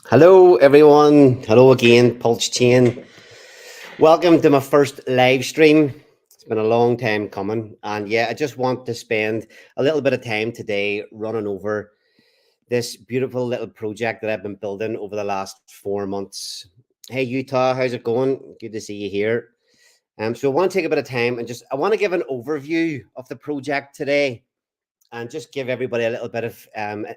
Hello, everyone. Hello again, Pulse Chain. Welcome to my first live stream. It's been a long time coming. And yeah, I just want to spend a little bit of time today running over this beautiful little project that I've been building over the last 4 months. Hey, Utah, how's it going? Good to see you here. So I want to take a bit of time and I want to give an overview of the project today and just give everybody a little bit of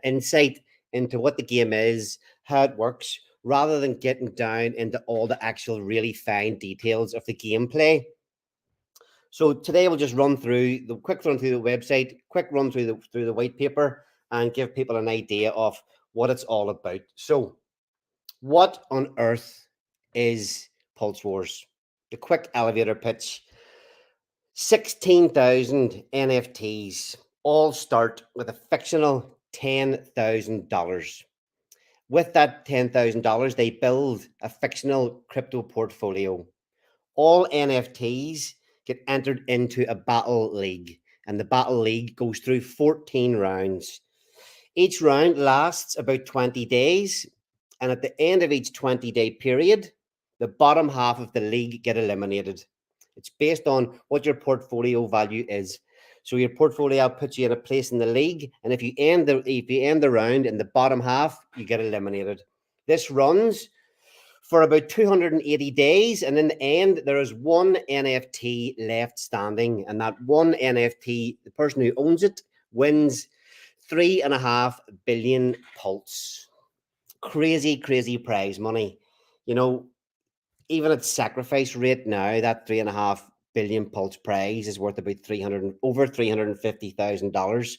insight into what the game is, how it works, rather than getting down into all the actual really fine details of the gameplay. So today we'll just run through the website, quick run through the white paper, and give people an idea of what it's all about. So, what on earth is Pulse Wars? The quick elevator pitch: 16,000 NFTs all start with a fictional $10,000. With that $10,000, they build a fictional crypto portfolio. All NFTs get entered into a battle league, and the battle league goes through 14 rounds. Each round lasts about 20 days, and at the end of each 20-day period, the bottom half of the league get eliminated. It's based on what your portfolio value is. So your portfolio puts you in a place in the league, and if you end the round in the bottom half, you get eliminated. This runs for about 280 days, and in the end, there is one NFT left standing, and that one NFT, the person who owns it, wins 3.5 billion pulse. Crazy prize money. You know, even at sacrifice rate now, that 3.5 billion pulse prize is worth about over $350,000.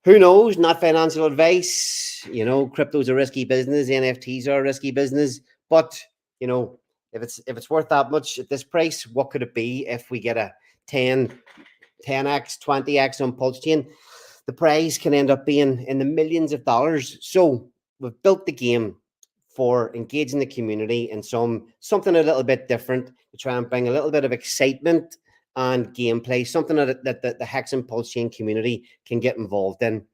Who knows? Not financial advice. Crypto's a risky business. NFTs are a risky business. But if it's worth that much at this price, what could it be if we get a 10x, 20x on Pulse Chain? The prize can end up being in the millions of dollars. So we've built the game for engaging the community in something a little bit different to try and bring a little bit of excitement and gameplay, something that the Hex and Pulse Chain community can get involved in.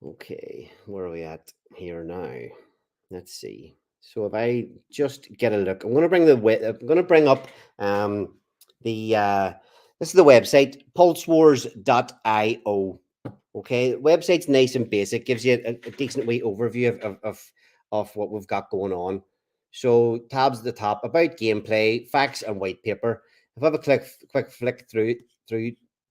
Okay, where are we at here now? Let's see. So if I just get a look, I'm going to bring up this is the website, pulsewars.io. Okay, the website's nice and basic, gives you a decent wee overview of what we've got going on. So tabs at the top, about gameplay, facts, and white paper. If I have a quick flick through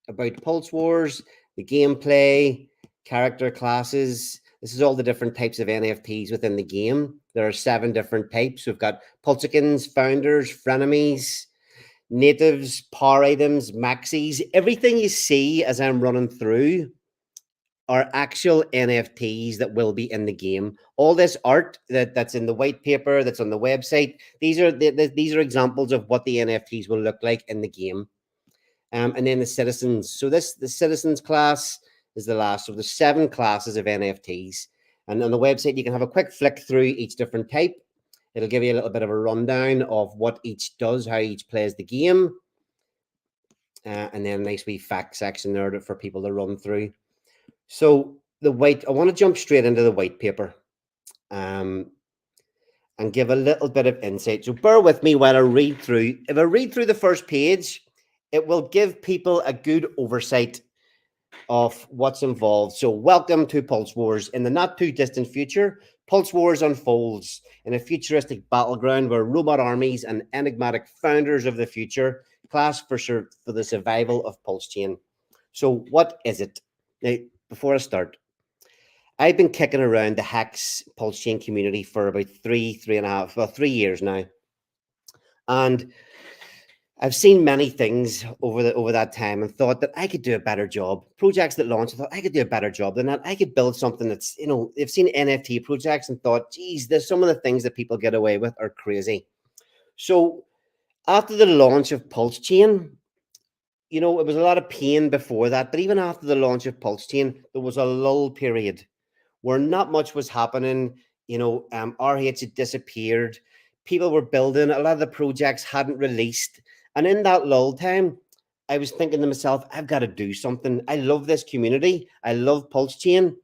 about Pulse Wars, the gameplay, character classes. This is all the different types of NFTs within the game. There are 7 different types. We've got Pulsicans, Founders, Frenemies, Natives, Power Items, Maxis. Everything you see as I'm running through are actual NFTs that will be in the game. All this art that's in the white paper, that's on the website, these are examples of what the NFTs will look like in the game. And then the citizens. So the citizens class is the last of the 7 classes of NFTs. And on the website, you can have a quick flick through each different type. It'll give you a little bit of a rundown of what each does, how each plays the game. And then a nice wee fact section there for people to run through. So I want to jump straight into the white paper and give a little bit of insight. So bear with me while I read through. If I read through the first page, it will give people a good oversight of what's involved. So welcome to Pulse Wars. In the not too distant future, Pulse Wars unfolds in a futuristic battleground where robot armies and enigmatic founders of the future clash for the survival of Pulse Chain. So what is it? Now, before I start, I've been kicking around the Hex Pulse Chain community for about 3 years now. And I've seen many things over that time and thought that I could do a better job. Projects that launched, I thought I could do a better job than that. I could build something that's, they've seen NFT projects and thought, geez, there's some of the things that people get away with are crazy. So after the launch of Pulse Chain, it was a lot of pain before that. But even after the launch of Pulse Chain, there was a lull period where not much was happening. RH had disappeared. People were building. A lot of the projects hadn't released. And in that lull time, I was thinking to myself, I've got to do something. I love this community. I love Pulse Chain.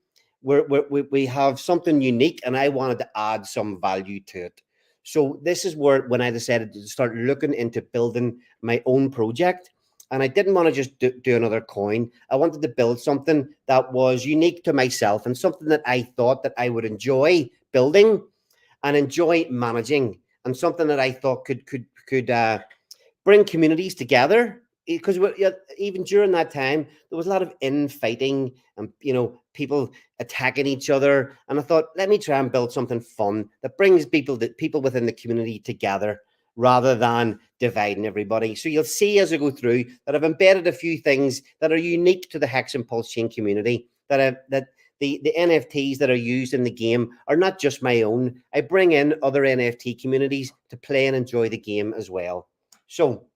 We have something unique, and I wanted to add some value to it. So this is where when I decided to start looking into building my own project. And I didn't want to just do another coin. I wanted to build something that was unique to myself and something that I thought that I would enjoy building and enjoy managing, and something that I thought could bring communities together. Because even during that time, there was a lot of infighting and people attacking each other. And I thought, let me try and build something fun that brings people within the community together rather than dividing everybody. So you'll see as I go through that I've embedded a few things that are unique to the Hex and Pulse Chain community. That the NFTs that are used in the game are not just my own. I bring in other NFT communities to play and enjoy the game as well. So,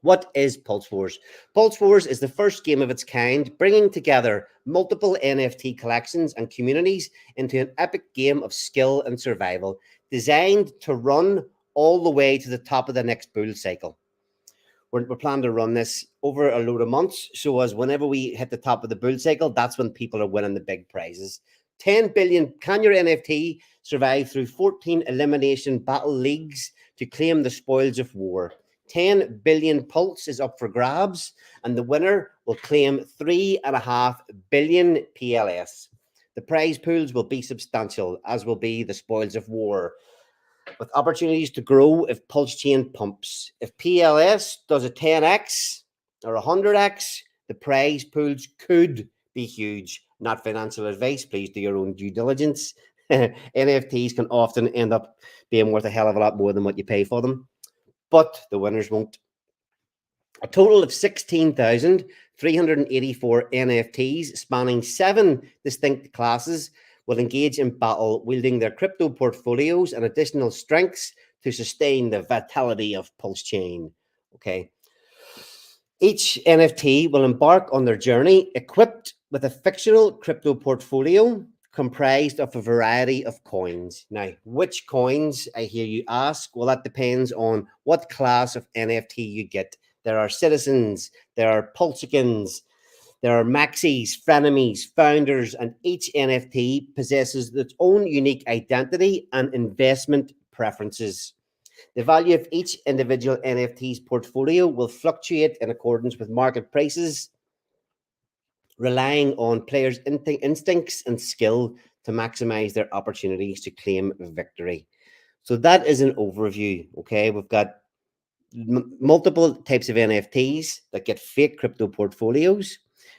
what is Pulse Wars? Pulse Wars is the first game of its kind, bringing together multiple NFT collections and communities into an epic game of skill and survival, designed to run all the way to the top of the next bull cycle. We're planning to run this over a load of months. So as whenever we hit the top of the bull cycle, that's when people are winning the big prizes. 10 billion. Can your NFT survive through 14 elimination battle leagues to claim the spoils of war? 10 billion pulse is up for grabs, and the winner will claim 3.5 billion PLS. The prize pools will be substantial, as will be the spoils of war, with opportunities to grow if Pulse Chain pumps. If PLS does a 10x or 100x, the prize pools could be huge. Not financial advice. Please do your own due diligence. NFTs can often end up being worth a hell of a lot more than what you pay for them, but the winners won't. A total of 16,384 NFTs spanning 7 distinct classes will engage in battle, wielding their crypto portfolios and additional strengths to sustain the vitality of Pulse Chain. Okay. Each NFT will embark on their journey equipped with a fictional crypto portfolio comprised of a variety of coins. Now, which coins, I hear you ask? Well, that depends on what class of NFT you get. There are citizens, there are pulsicans, there are maxis, frenemies, founders, and each NFT possesses its own unique identity and investment preferences. The value of each individual NFT's portfolio will fluctuate in accordance with market prices, relying on players' instincts and skill to maximize their opportunities to claim victory. So that is an overview. Okay, we've got multiple types of NFTs that get fake crypto portfolios.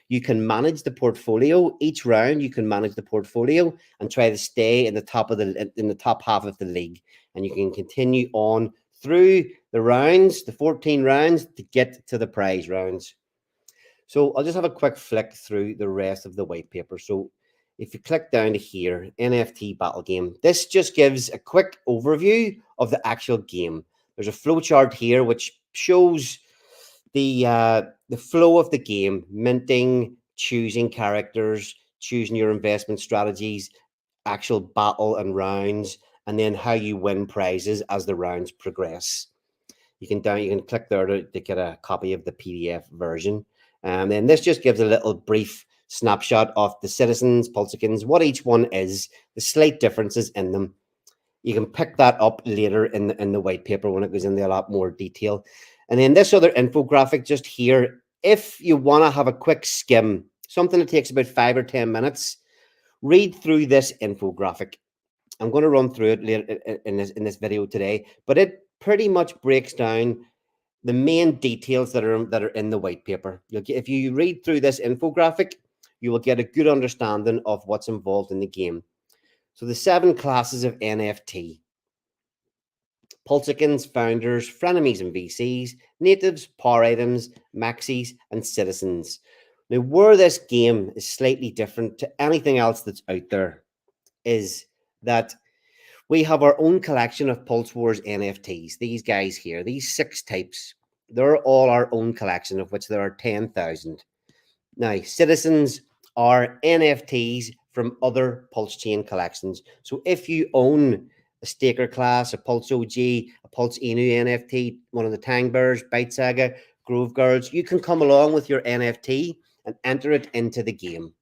You can manage the portfolio each round. You can manage the portfolio and try to stay in the top half of the league, and you can continue on through the rounds, the 14 rounds, to get to the prize rounds. So I'll just have a quick flick through the rest of the white paper. So if you click down to here, NFT battle game, this just gives a quick overview of the actual game. There's a flowchart here which shows the flow of the game: minting, choosing characters, choosing your investment strategies, actual battle and rounds, and then how you win prizes as the rounds progress. You can click there to get a copy of the PDF version. And then this just gives a little brief snapshot of the citizens, pulsicans, what each one is, the slight differences in them. You can pick that up later in the white paper when it goes into a lot more detail. And then this other infographic just here, if you want to have a quick skim, something that takes about 5 or 10 minutes, read through this infographic. I'm going to run through it later in this video today, but it pretty much breaks down the main details that are in the white paper. If you read through this infographic, you will get a good understanding of what's involved in the game. So the 7 classes of NFT: pulsicans, founders, frenemies and VCs, natives, power items, maxis, and citizens. Now, where this game is slightly different to anything else that's out there is that we have our own collection of Pulse Wars NFTs. These guys here, these 6 types, they're all our own collection, of which there are 10,000. Now, citizens are NFTs from other Pulse Chain collections. So if you own a Staker class, a Pulse OG, a Pulse Inu NFT, one of the Tang Bears, Byte Saga, Grove Girls, you can come along with your NFT and enter it into the game.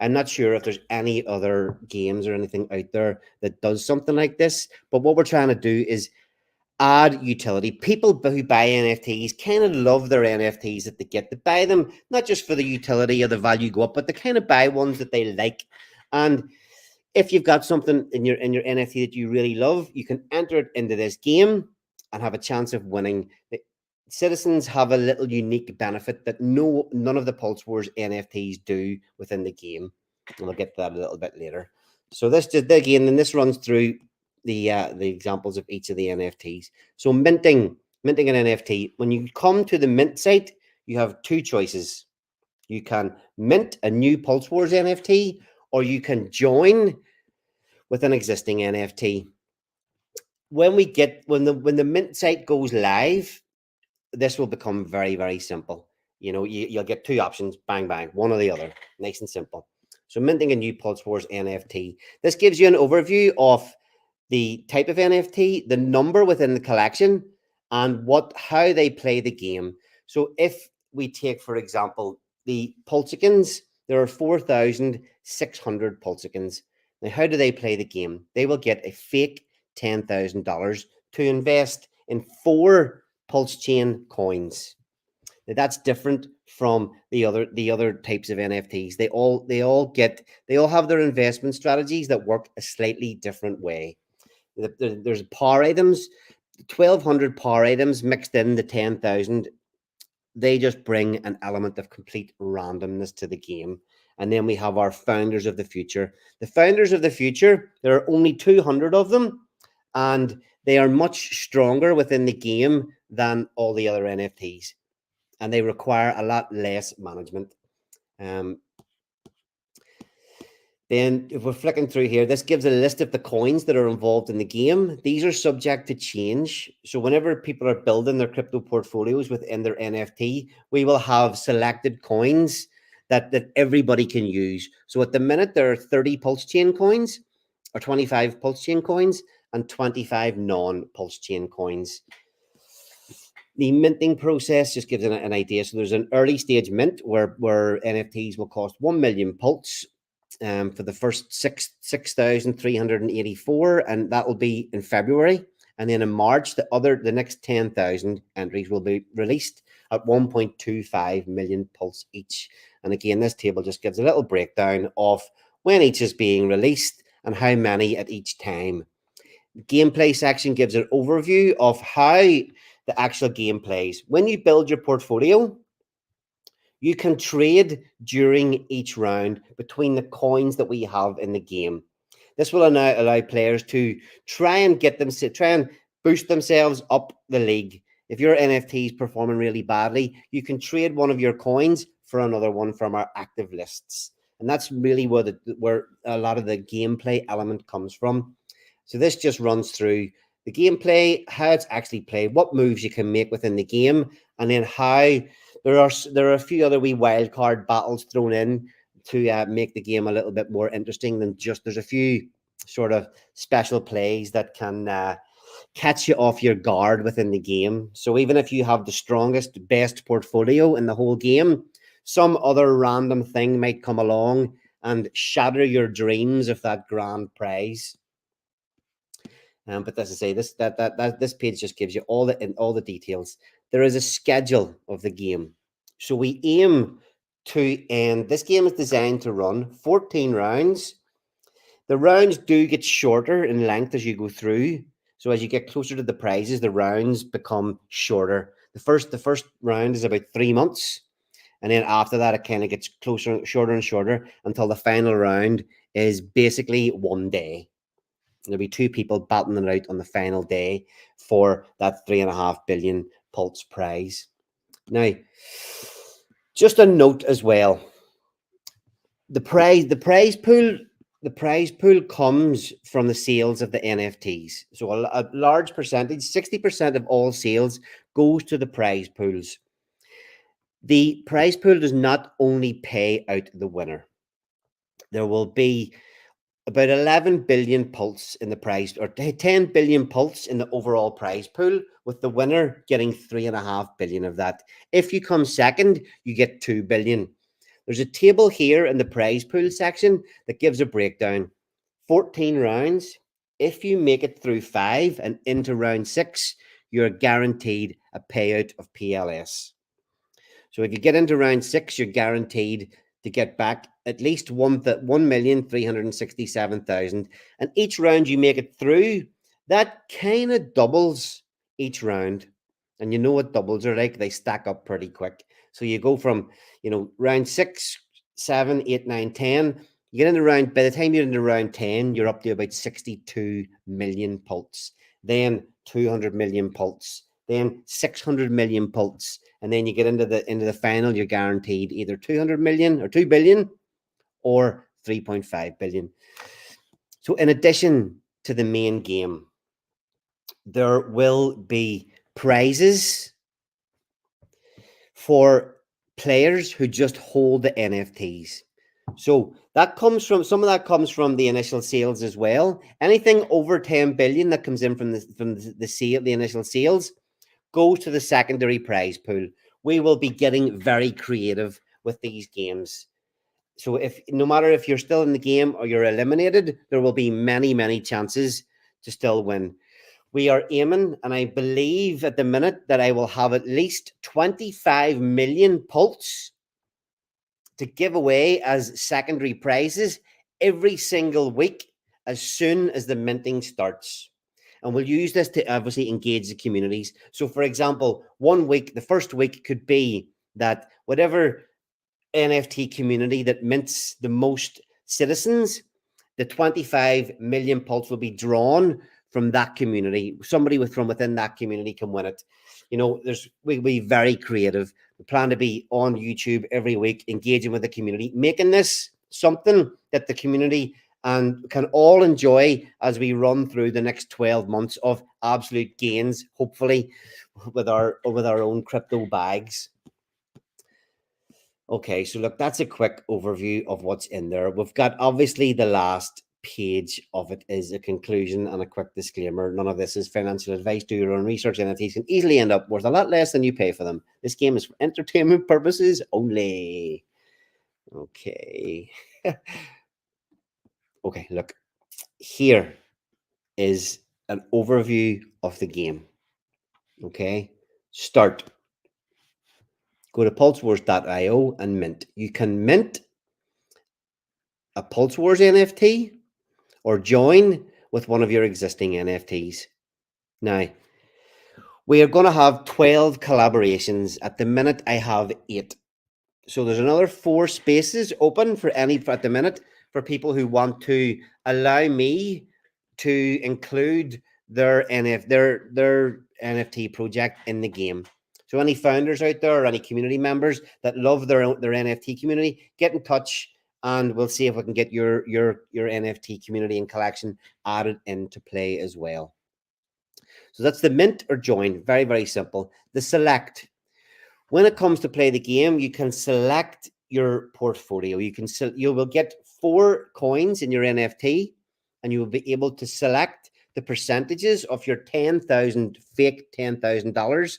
I'm not sure if there's any other games or anything out there that does something like this, but what we're trying to do is add utility. People who buy NFTs kind of love their NFTs that they get. They buy them not just for the utility or the value go up, but they kind of buy ones that they like. And if you've got something in your NFT that you really love, you can enter it into this game and have a chance of winning. The citizens have a little unique benefit that none of the Pulse Wars NFTs do within the game. And we'll get to that a little bit later. So this just again, and this runs through the examples of each of the NFTs. So minting an NFT. When you come to the mint site, you have two choices. You can mint a new Pulse Wars NFT, or you can join with an existing NFT. When the mint site goes live, this will become very, very simple. You know, you'll get two options, bang, bang, one or the other, nice and simple. So minting a new Pulse Wars NFT. This gives you an overview of the type of NFT, the number within the collection, and how they play the game. So if we take, for example, the Pulsicans, there are 4,600 Pulsicans. Now, how do they play the game? They will get a fake $10,000 to invest in 4 Pulse Chain coins. Now, that's different from the other types of NFTs. They all have their investment strategies that work a slightly different way. There's power items, 1,200 power items mixed in the 10,000. They just bring an element of complete randomness to the game. And then we have our founders of the future. The founders of the future, there are only 200 of them, and they are much stronger within the game than all the other NFTs. And they require a lot less management. Then if we're flicking through here, this gives a list of the coins that are involved in the game. These are subject to change. So whenever people are building their crypto portfolios within their NFT, we will have selected coins that everybody can use. So at the minute, there are 30 Pulse Chain coins, or 25 Pulse Chain coins, and 25 non-Pulse Chain coins. The minting process just gives an idea. So there's an early stage mint where NFTs will cost 1 million Pulse. For the first 6,384, and that will be in February. And then in March, the next 10,000 entries will be released at 1.25 million Pulse each. And again, this table just gives a little breakdown of when each is being released and how many at each time. The gameplay section gives an overview of how the actual game plays. When you build your portfolio, you can trade during each round between the coins that we have in the game. This will allow players to try and boost themselves up the league. If your NFT is performing really badly, you can trade one of your coins for another one from our active lists. And that's really where a lot of the gameplay element comes from. So this just runs through the gameplay, how it's actually played, what moves you can make within the game, and then how there are a few other wee wildcard battles thrown in to make the game a little bit more interesting than just there's a few sort of special plays that can catch you off your guard within the game. So even if you have the strongest, best portfolio in the whole game, some other random thing might come along and shatter your dreams of that grand prize. But as I say, this page just gives you all the details. There is a schedule of the game. So we aim to end. This game is designed to run 14 rounds. The rounds do get shorter in length as you go through. So as you get closer to the prizes, the rounds become shorter. The first round is about 3 months. And then after that, it kind of gets shorter and shorter until the final round is basically 1 day. There'll be 2 people battling it out on the final day for that 3.5 billion Pulse prize. Now, just a note as well. The prize pool comes from the sales of the NFTs. So a large percentage, 60% of all sales goes to the prize pools. The prize pool does not only pay out the winner. There will be about 11 billion pulse in the prize, or 10 billion pulse in the overall prize pool, with the winner getting 3.5 billion of that. If you come second, you get 2 billion. There's a table here in the prize pool section that gives a breakdown. 14 rounds. If you make it through 5 and into round 6, you're guaranteed a payout of PLS. So if you get into round 6, you're guaranteed to get back at least 1,367,000. And each round you make it through, that kind of doubles each round. And you know what doubles are like? They stack up pretty quick. So you go from, round 6, 7, 8, 9, 10. You get into round, by the time you're into round 10, you're up to about 62 million pulse. Then 200 million pulse. Then 600 million pulse. And then you get into the final, you're guaranteed either 200 million or 2 billion or 3.5 billion. So in addition to the main game, there will be prizes for players who just hold the NFTs. So that comes from, some of that comes from the initial sales as well. Anything over 10 billion that comes in from the sale, the initial sales, goes to the secondary prize pool. We will be getting very creative with these games. So if, no matter if you're still in the game or you're eliminated, there will be many, many chances to still win. We are aiming, and I believe at the minute that I will have at least 25 million pulse to give away as secondary prizes every single week as soon as the minting starts. And we'll use this to obviously engage the communities. So, for example, one week, the first week could be that whatever NFT community that mints the most citizens, the 25 million pulse will be drawn from that community. Somebody from within that community can win it. We'll be very creative. We plan to be on YouTube every week, engaging with the community, making this something that the community and can all enjoy as we run through the next 12 months of absolute gains, hopefully with our own crypto bags. Okay, so look, that's a quick overview of what's in there. We've got, obviously, the last page of it is a conclusion and a quick disclaimer. None of this is financial advice. Do your own research. NFTs can easily end up worth a lot less than you pay for them. This game is for entertainment purposes only. Okay. Okay, look, here is an overview of the game. Okay, start. Go to pulsewars.io and mint. You can mint a Pulse Wars NFT or join with one of your existing NFTs. Now, we are going to have 12 collaborations. At the minute, I have 8. So there's another 4 spaces open at the minute for people who want to allow me to include their NFT project in the game. So any founders out there or any community members that love their NFT community, get in touch and we'll see if we can get your NFT community and collection added into play as well. So that's the mint or join. Very, very simple. The select. When it comes to play the game, you can select your portfolio. You will get 4 coins in your NFT, and you will be able to select the percentages of your fake $10,000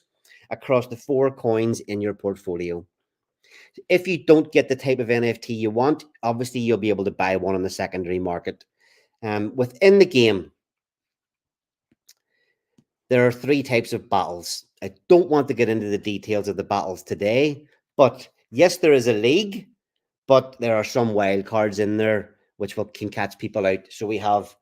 across the 4 coins in your portfolio. If you don't get the type of NFT you want, obviously you'll be able to buy one on the secondary market. Within the game, there are 3 types of battles. I don't want to get into the details of the battles today, but yes, there is a league, but there are some wild cards in there which can catch people out. So we have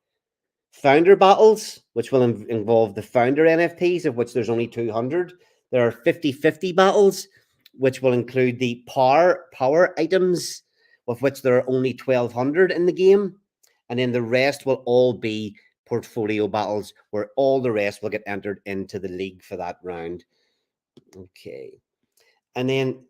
founder battles, which will involve the founder NFTs, of which there's only 200. There are 50-50 battles, which will include the power items, of which there are only 1,200 in the game. And then the rest will all be portfolio battles, where all the rest will get entered into the league for that round. Okay. And then,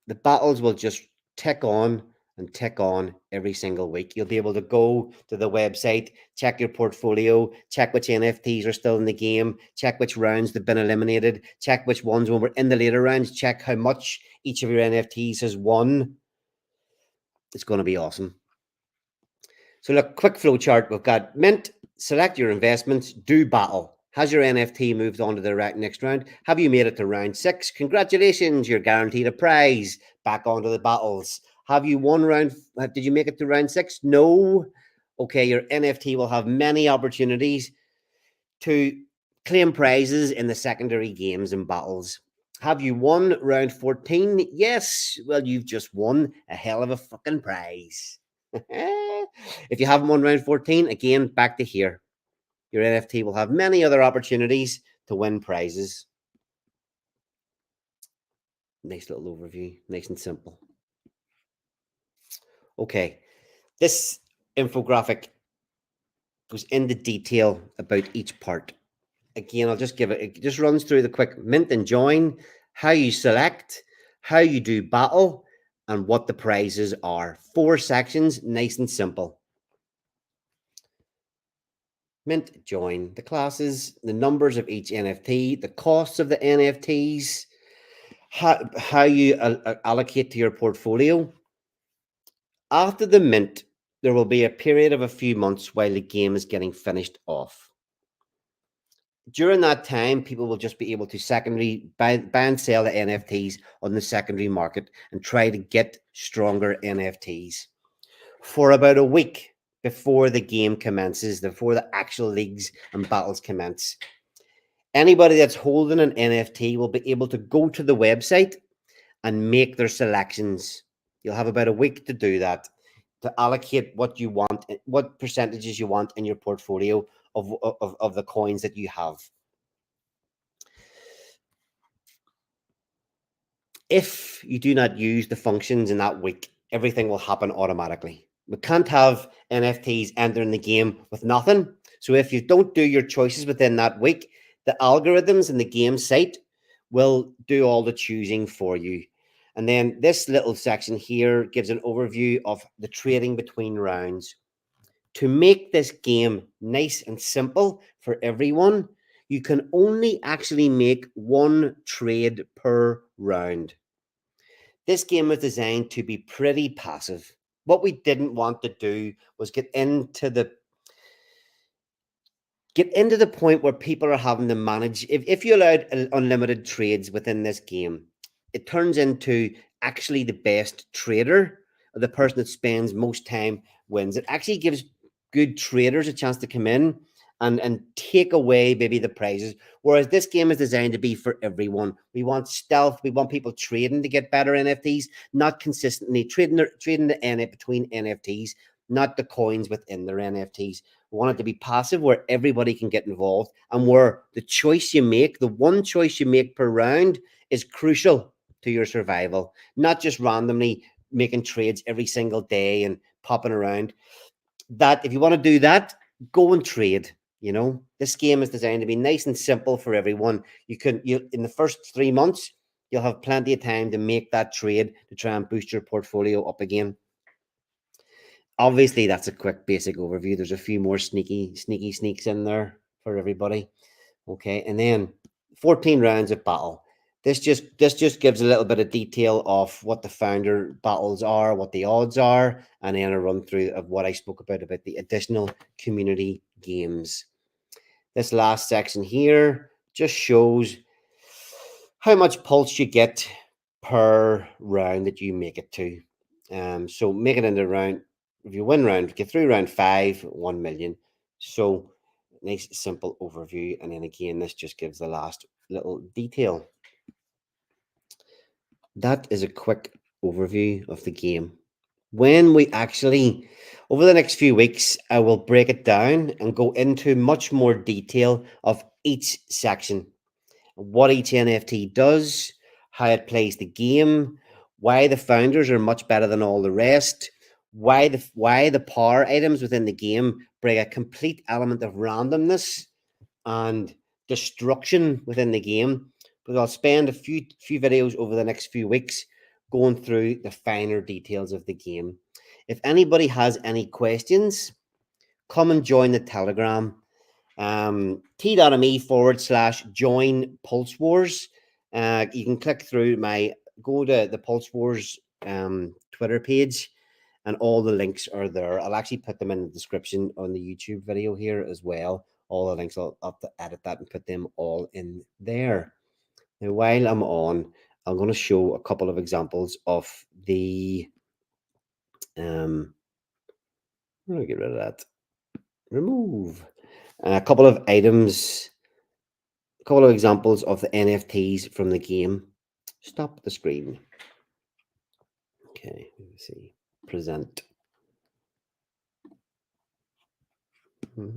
the battles will just tick on and tick on every single week. You'll be able to go to the website, check your portfolio, check which NFTs are still in the game, check which rounds they've been eliminated, check which ones when we're in the later rounds, check how much each of your NFTs has won. It's going to be awesome. So look, quick flow chart. We've got mint, select your investments, do battle. Has your NFT moved on to the next round? Have you made it to round 6? Congratulations, you're guaranteed a prize. Back onto the battles. Have you won round? Did you make it to round 6? No. Okay, your NFT will have many opportunities to claim prizes in the secondary games and battles. Have you won round 14? Yes. Well, you've just won a hell of a fucking prize. If you haven't won round 14, again, back to here. Your NFT will have many other opportunities to win prizes. Nice little overview, nice and simple. Okay, this infographic goes into detail about each part. Again, I'll just give it just runs through the quick mint and join, how you select, how you do battle, and what the prizes are. 4 sections, nice and simple. Mint, join, the classes, the numbers of each NFT, the costs of the NFTs, how you allocate to your portfolio. After the mint, there will be a period of a few months while the game is getting finished off. During that time, people will just be able to secondary buy and sell the NFTs on the secondary market and try to get stronger NFTs for about a week before the game commences, before the actual leagues and battles commence. Anybody that's holding an NFT will be able to go to the website and make their selections. You'll have about a week to do that, to allocate what you want, what percentages you want in your portfolio of the coins that you have. If you do not use the functions in that week, everything will happen automatically. We can't have NFTs entering the game with nothing. So if you don't do your choices within that week, the algorithms in the game site will do all the choosing for you. And then this little section here gives an overview of the trading between rounds. To make this game nice and simple for everyone, you can only actually make 1 trade per round. This game was designed to be pretty passive. What we didn't want to do was get into the point where people are having to manage. If you allowed unlimited trades within this game, it turns into actually the best trader, or the person that spends most time wins. It actually gives good traders a chance to come in and take away maybe the prizes. Whereas this game is designed to be for everyone. We want stealth. We want people trading to get better NFTs, not consistently trading the between NFTs, not the coins within their NFTs. We want it to be passive where everybody can get involved, and where the choice you make, the one choice you make per round, is crucial to your survival, not just randomly making trades every single day and popping around. That if you want to do that, go and trade. You know, this game is designed to be nice and simple for everyone. You in the first 3 months, you'll have plenty of time to make that trade to try and boost your portfolio up again. Obviously, that's a quick basic overview. There's a few more sneaks in there for everybody. Okay, and then 14 rounds of battle. This just gives a little bit of detail of what the founder battles are, what the odds are, and then a run through of what I spoke about the additional community games. This last section here just shows how much pulse you get per round that you make it to. So make it into round. If you win round, get through round 5, 1 million. So nice simple overview, and then again this just gives the last little detail. That is a quick overview of the game. When we actually, over the next few weeks, I will break it down and go into much more detail of each section, what each NFT does, how it plays the game, why the founders are much better than all the rest, why the power items within the game bring a complete element of randomness and destruction within the game. But I'll spend a few videos over the next few weeks going through the finer details of the game. If anybody has any questions, come and join the Telegram. T.me/join Pulse Wars. You can click through go to the Pulse Wars Twitter page, and all the links are there. I'll actually put them in the description on the YouTube video here as well. All the links, I'll have to edit that and put them all in there. Now, while I'm on, I'm going to show a couple of examples of the, I'm going to get rid of that. Remove. A couple of items, a couple of examples of the NFTs from the game. Stop the screen. Okay, let me see. Present. What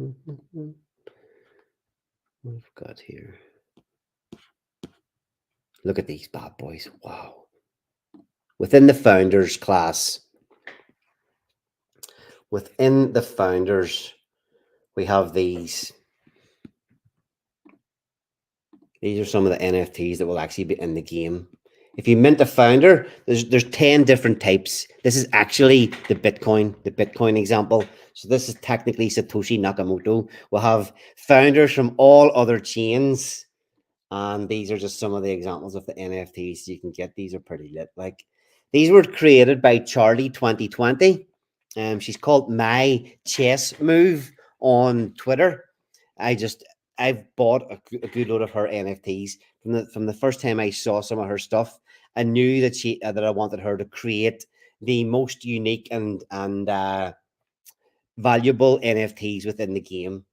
have we got here? Look at these bad boys. Wow. Within the founders class, within the founders, we have these. These are some of the NFTs that will actually be in the game. If you mint a founder, there's 10 different types. This is actually the Bitcoin example. So this is technically Satoshi Nakamoto. We'll have founders from all other chains. And these are just some of the examples of the NFTs you can get. These are pretty lit. Like, these were created by Charlie 2020. She's called My Chess Move on Twitter. I've bought a good load of her NFTs from the first time I saw some of her stuff. I knew that that I wanted her to create the most unique and valuable NFTs within the game.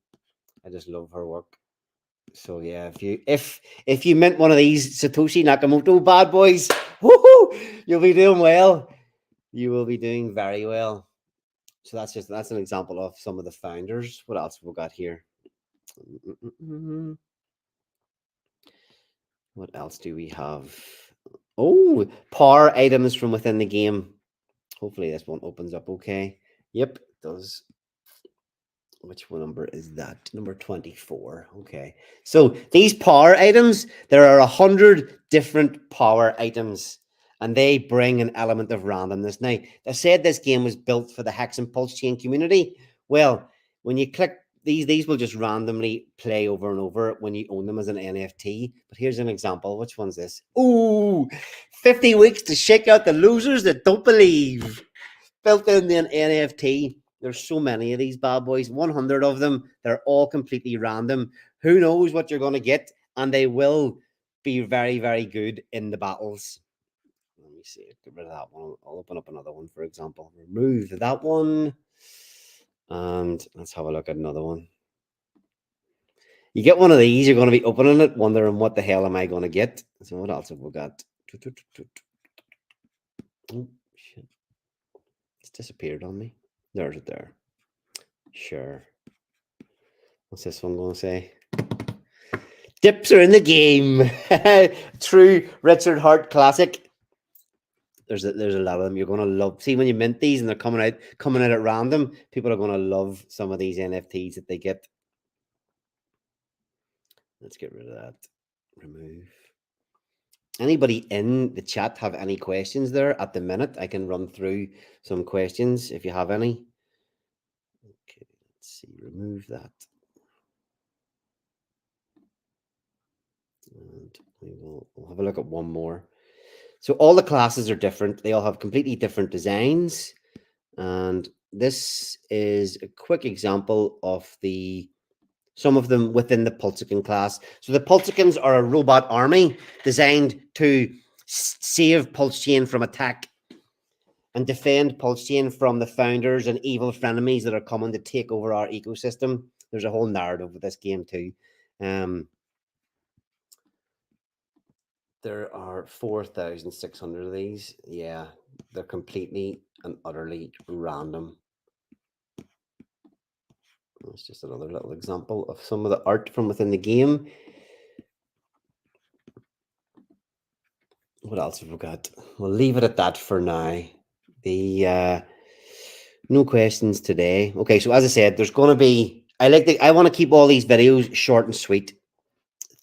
I just love her work. So yeah, if you mint one of these Satoshi Nakamoto bad boys, woohoo, you'll be doing well. You will be doing very well. So that's an example of some of the founders. What else have we got here? What else do we have? Oh, power items from within the game. Hopefully this one opens up okay. Yep, it does. Which one number is that? Number 24. Okay. So these power items, there are 100 different power items, and they bring an element of randomness. Now, I said this game was built for the Hex and Pulse Chain community. Well, when you click these will just randomly play over and over when you own them as an NFT. But here's an example. Which one's this? Ooh, 50 weeks to shake out the losers that don't believe. Built in an NFT. There's so many of these bad boys, 100 of them. They're all completely random. Who knows what you're going to get? And they will be very, very good in the battles. Let me see. Get rid of that one. I'll open up another one, for example. Remove that one. And let's have a look at another one. You get one of these, you're going to be opening it, wondering what the hell am I going to get? So what else have we got? Oh, shit. It's disappeared on me. There's it there. Sure. What's this one going to say? Dips are in the game. True Richard Hart classic. There's a lot of them. You're going to love. See, when you mint these and they're coming out at random, people are going to love some of these NFTs that they get. Let's get rid of that. Remove. Anybody in the chat have any questions there at the minute? I can run through some questions if you have any. Okay, let's see. Remove that. And we'll have a look at one more. So all the classes are different. They all have completely different designs. And this is a quick example of some of them within the Pulsican class. So the Pulsicans are a robot army designed to save Pulse Chain from attack and defend Pulse Chain from the founders and evil frenemies that are coming to take over our ecosystem. There's a whole narrative with this game too. There are 4,600 of these. Yeah, they're completely and utterly random. That's just another little example of some of the art from within the game. What else have we got? We'll leave it at that for now. No questions today. Okay, so as I said, there's going to be. I want to keep all these videos short and sweet.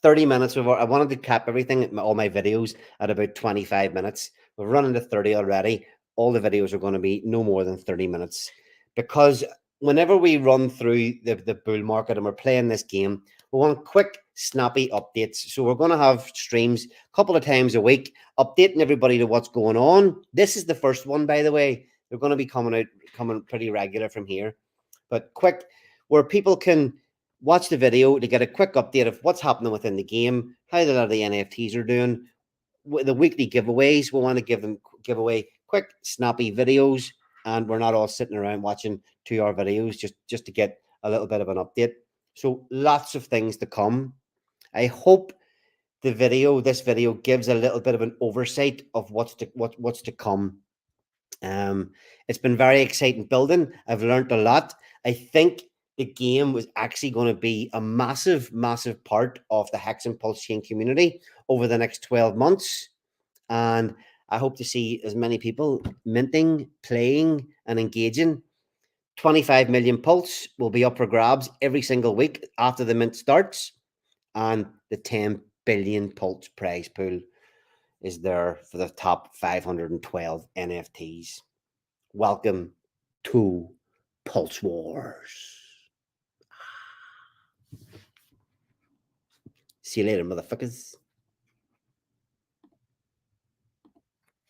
30 minutes. I wanted to cap everything, all my videos, at about 25 minutes. We're running to 30 already. All the videos are going to be no more than 30 minutes. Because whenever we run through the bull market and we're playing this game, we want quick, snappy updates. So we're going to have streams a couple of times a week, updating everybody to what's going on. This is the first one, by the way. They're going to be coming pretty regular from here. But quick, where people can watch the video to get a quick update of what's happening within the game, how a lot of the NFTs are doing, the weekly giveaways. We want to give away quick, snappy videos, and we're not all sitting around watching 2-hour videos just to get a little bit of an update. So lots of things to come. I hope this video gives a little bit of an oversight of what's to come. It's been very exciting building. I've learned a lot. I think the game was actually going to be a massive part of the Hex and Pulse chain community over the next 12 months. And I hope to see as many people minting, playing, and engaging. 25 million Pulse will be up for grabs every single week after the mint starts. And the 10 billion Pulse prize pool is there for the top 512 NFTs. Welcome to Pulse Wars. See you later, motherfuckers.